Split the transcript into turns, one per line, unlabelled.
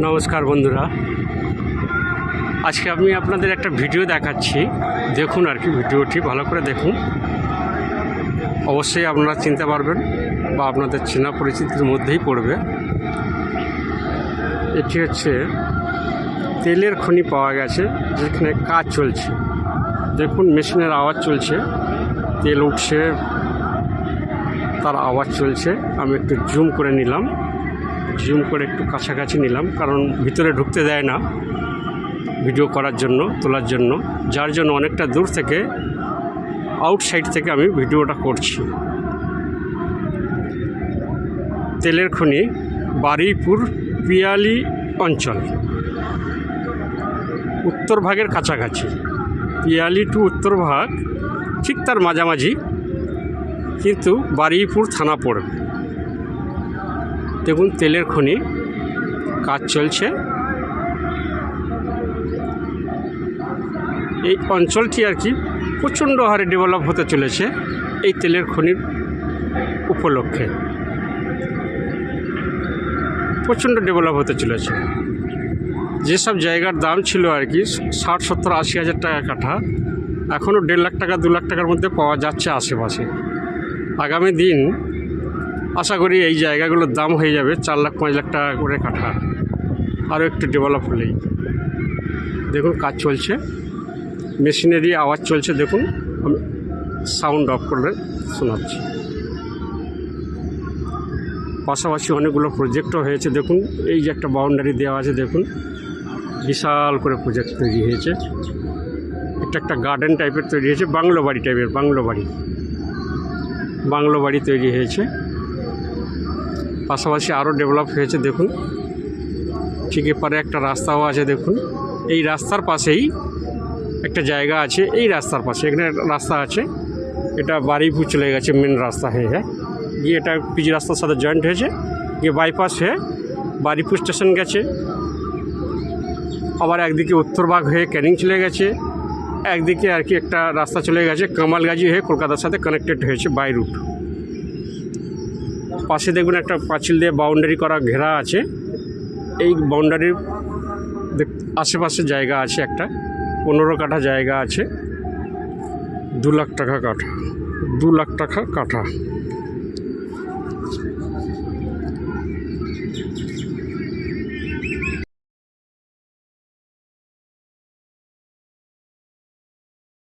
নমস্কার বন্ধুরা, আজকে আমি আপনাদের একটা ভিডিও দেখাচ্ছি। দেখুন আর কি, ভিডিওটি ভালো করে দেখুন, অবশ্যই আপনারা চিনতে পারবেন বা আপনাদের চেনা পরিচিতির মধ্যেই পড়বে। এটি হচ্ছে তেলের খনি পাওয়া গেছে, যেখানে কাজ চলছে। দেখুন মেশিনের আওয়াজ চলছে, তেল উঠছে, তার আওয়াজ চলছে। আমি একটু জুম করে নিলাম, জুম করে একটু কাছাকাছি নিলাম, কারণ ভিতরে ঢুকতে দেয় না ভিডিও করার জন্য, তোলার জন্য, যার জন্য অনেকটা দূর থেকে, আউটসাইড থেকে আমি ভিডিওটা করছি। তেলের খনি বারুইপুর পিয়ালি অঞ্চল, উত্তর ভাগের কাছাকাছি। পিয়ালি টু উত্তর ভাগ ঠিক তার মাঝামাঝি, কিন্তু বারুইপুর থানা পড়বে। দেখুন তেলের খনি কাজ চলছে। এই অঞ্চলটি আর কি প্রচণ্ড হারে ডেভেলপ হতে চলেছে এই তেলের খনির উপলক্ষে। প্রচণ্ড ডেভেলপ হতে চলেছে। যেসব জায়গার দাম ছিল আর কি 60, 70, 80 হাজার টাকা কাঠা, এখনও 1.5 লাখ টাকা, 2 লাখ টাকার মধ্যে পাওয়া যাচ্ছে আশেপাশে। আগামী দিন আশা করি এই জায়গাগুলোর দাম হয়ে যাবে 4 লাখ, 5 লাখ টাকা করে কাঠা, আরও একটু ডেভেলপ হলেই। দেখুন কাজ চলছে, মেশিনেরই আওয়াজ চলছে। দেখুন আমি সাউন্ড অফ করলে শোনাচ্ছি। পাশাপাশি অনেকগুলো প্রজেক্টও হয়েছে। দেখুন এই যে একটা বাউন্ডারি দেওয়া আছে, দেখুন বিশাল করে প্রজেক্ট তৈরি হয়েছে। এটা একটা গার্ডেন টাইপের তৈরি হয়েছে, বাংলো বাড়ি টাইপের, বাংলো বাড়ি তৈরি হয়েছে। পাশাপাশি আরও ডেভেলপ হয়েছে। দেখুন ঠিক এপারে একটা রাস্তাও আছে। দেখুন এই রাস্তার পাশেই একটা জায়গা আছে, এই রাস্তার পাশে এখানে রাস্তা আছে। এটা বারুইপুর চলে গেছে মেন রাস্তা হয়ে, গিয়ে এটা পিজি রাস্তার সাথে জয়েন্ট হয়েছে, গিয়ে বাইপাস হয়ে বারুইপুর স্টেশন গেছে। আবার একদিকে উত্তরভাগ হয়ে ক্যানিং চলে গেছে, একদিকে আর কি একটা রাস্তা চলে গেছে কামালগাজি হয়ে কলকাতার সাথে কানেক্টেড হয়েছে বাই রুট। পাশে দেখুন একটা পাঁচিল দিয়ে বাউন্ডারি করা ঘেরা আছে। এই বাউন্ডারির আশেপাশে জায়গা আছে, একটা 15 কাঠা জায়গা আছে। 2 লাখ টাকা কাঠা, 2 লাখ টাকা কাঠা।